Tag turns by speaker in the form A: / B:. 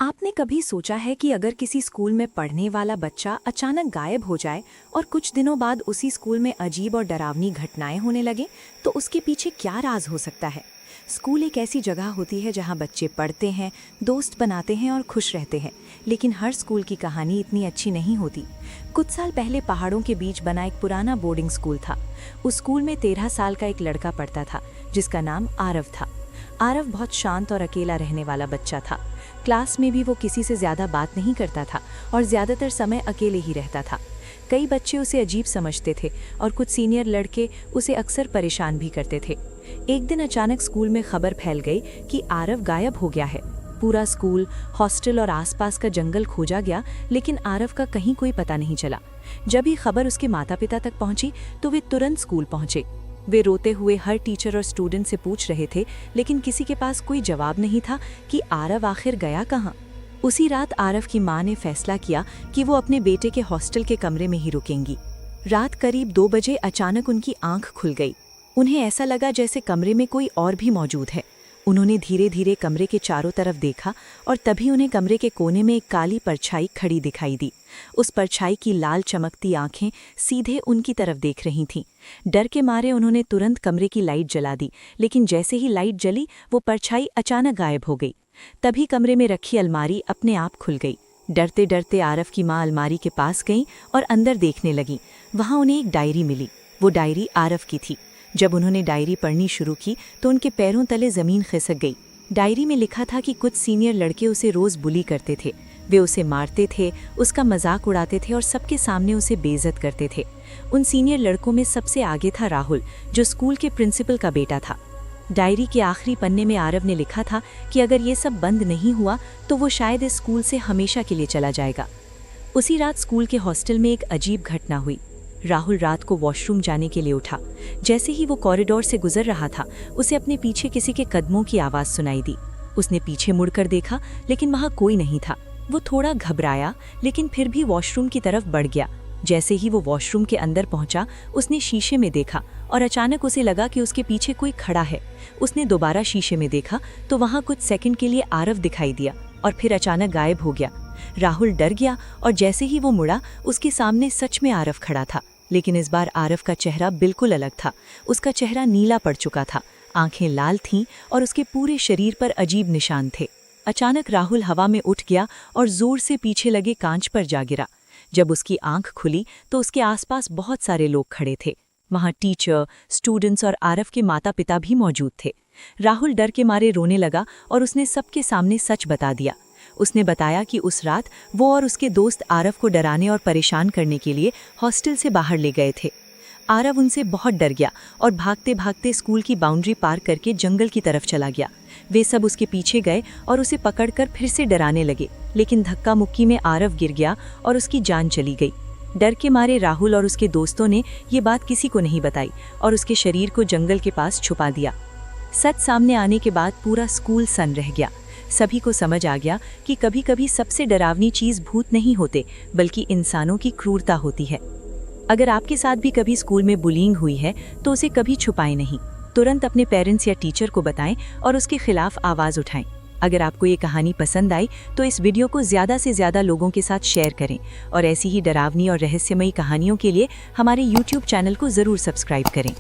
A: आपने कभी सोचा है कि अगर किसी स्कूल में पढ़ने वाला बच्चा अचानक गायब हो जाए और कुछ दिनों बाद उसी स्कूल में अजीब और डरावनी घटनाएं होने लगे तो उसके पीछे क्या राज हो सकता है। स्कूल एक ऐसी जगह होती है जहां बच्चे पढ़ते हैं, दोस्त बनाते हैं और खुश रहते हैं, लेकिन हर स्कूल की कहानी इतनी अच्छी नहीं होती। कुछ साल पहले पहाड़ों के बीच बना एक पुराना बोर्डिंग स्कूल था। उस स्कूल में 13 साल का एक लड़का पढ़ता था जिसका नाम आरव था। आरव बहुत शांत और अकेला रहने वाला बच्चा था। क्लास में भी वो किसी से ज़्यादा बात नहीं करता था और ज़्यादातर समय अकेले ही रहता था। कई बच्चे उसे अजीब समझते थे और कुछ सीनियर लड़के उसे अक्सर परेशान भी करते थे। एक दिन अचानक स्कूल में खबर फैल गई कि आरव गायब हो गया है। पूरा स्कूल, हॉस्टल और आसपास का जंगल खोजा गया, लेकिन आरव का कहीं कोई पता नहीं चला। जब ये खबर उसके माता पिता तक पहुंची तो वे तुरंत स्कूल पहुंचे। वे रोते हुए हर टीचर और स्टूडेंट से पूछ रहे थे, लेकिन किसी के पास कोई जवाब नहीं था कि आरव आखिर गया कहाँ। उसी रात आरव की माँ ने फैसला किया कि वो अपने बेटे के हॉस्टल के कमरे में ही रुकेंगी। रात करीब 2 बजे अचानक उनकी आंख खुल गई। उन्हें ऐसा लगा जैसे कमरे में कोई और भी मौजूद है। उन्होंने धीरे धीरे कमरे के चारों तरफ देखा और तभी उन्हें कमरे के कोने में एक काली परछाई खड़ी दिखाई दी। उस परछाई की लाल चमकती आंखें सीधे उनकी तरफ देख रही थीं। डर के मारे उन्होंने तुरंत कमरे की लाइट जला दी, लेकिन जैसे ही लाइट जली वो परछाई अचानक गायब हो गई। तभी कमरे में रखी अलमारी अपने आप खुल गई। डरते डरते आरव की माँ अलमारी के पास गईं और अंदर देखने लगीं। वहाँ उन्हें एक डायरी मिली। वो डायरी आरव की थी। जब उन्होंने डायरी पढ़नी शुरू की तो उनके पैरों तले ज़मीन खिसक गई। डायरी में लिखा था कि कुछ सीनियर लड़के उसे रोज़ बुली करते थे। वे उसे मारते थे, उसका मजाक उड़ाते थे और सबके सामने उसे बेइज्जत करते थे। उन सीनियर लड़कों में सबसे आगे था राहुल, जो स्कूल के प्रिंसिपल का बेटा था। डायरी के आखिरी पन्ने में आरव ने लिखा था कि अगर ये सब बंद नहीं हुआ तो वो शायद इस स्कूल से हमेशा के लिए चला जाएगा। उसी रात स्कूल के हॉस्टल में एक अजीब घटना हुई। राहुल रात को वॉशरूम जाने के लिए उठा। जैसे ही वो कॉरिडोर से गुजर रहा था, उसे अपने पीछे किसी के कदमों की आवाज़ सुनाई दी। उसने पीछे मुड़कर देखा, लेकिन वहाँ कोई नहीं था। वो थोड़ा घबराया, लेकिन फिर भी वॉशरूम की तरफ बढ़ गया। जैसे ही वो वॉशरूम के अंदर पहुंचा, उसने शीशे में देखा और अचानक उसे लगा कि उसके पीछे कोई खड़ा है। उसने दोबारा शीशे में देखा तो वहाँ कुछ सेकंड के लिए आरव दिखाई दिया और फिर अचानक गायब हो गया। राहुल डर गया और जैसे ही वो मुड़ा, उसके सामने सच में आरव खड़ा था, लेकिन इस बार आरव का चेहरा बिल्कुल अलग था। उसका चेहरा नीला पड़ चुका था, आंखें लाल थीं और उसके पूरे शरीर पर अजीब निशान थे। अचानक राहुल हवा में उठ गया और जोर से पीछे लगे कांच पर जा गिरा। जब उसकी आंख खुली तो उसके आसपास बहुत सारे लोग खड़े थे। वहाँ टीचर, स्टूडेंट्स और आरव के माता पिता भी मौजूद थे। राहुल डर के मारे रोने लगा और उसने सबके सामने सच बता दिया। उसने बताया कि उस रात वो और उसके दोस्त आरव को डराने और परेशान करने के लिए हॉस्टल से बाहर ले गए थे। आरव उनसे बहुत डर गया और भागते भागते स्कूल की बाउंड्री पार करके जंगल की तरफ चला गया। वे सब उसके पीछे गए और उसे पकड़कर फिर से डराने लगे, लेकिन धक्का मुक्की में आरव गिर गया और उसकी जान चली गई। डर के मारे राहुल और उसके दोस्तों ने ये बात किसी को नहीं बताई और उसके शरीर को जंगल के पास छुपा दिया। सच सामने आने के बाद पूरा स्कूल सन्न रह गया। सभी को समझ आ गया कि कभी कभी सबसे डरावनी चीज़ भूत नहीं होते, बल्कि इंसानों की क्रूरता होती है। अगर आपके साथ भी कभी स्कूल में बुलिंग हुई है तो उसे कभी छुपाएं नहीं। तुरंत अपने पेरेंट्स या टीचर को बताएं और उसके खिलाफ आवाज़ उठाएं। अगर आपको ये कहानी पसंद आई तो इस वीडियो को ज़्यादा से ज़्यादा लोगों के साथ शेयर करें और ऐसी ही डरावनी और रहस्यमयी कहानियों के लिए हमारे YouTube चैनल को ज़रूर सब्सक्राइब करें।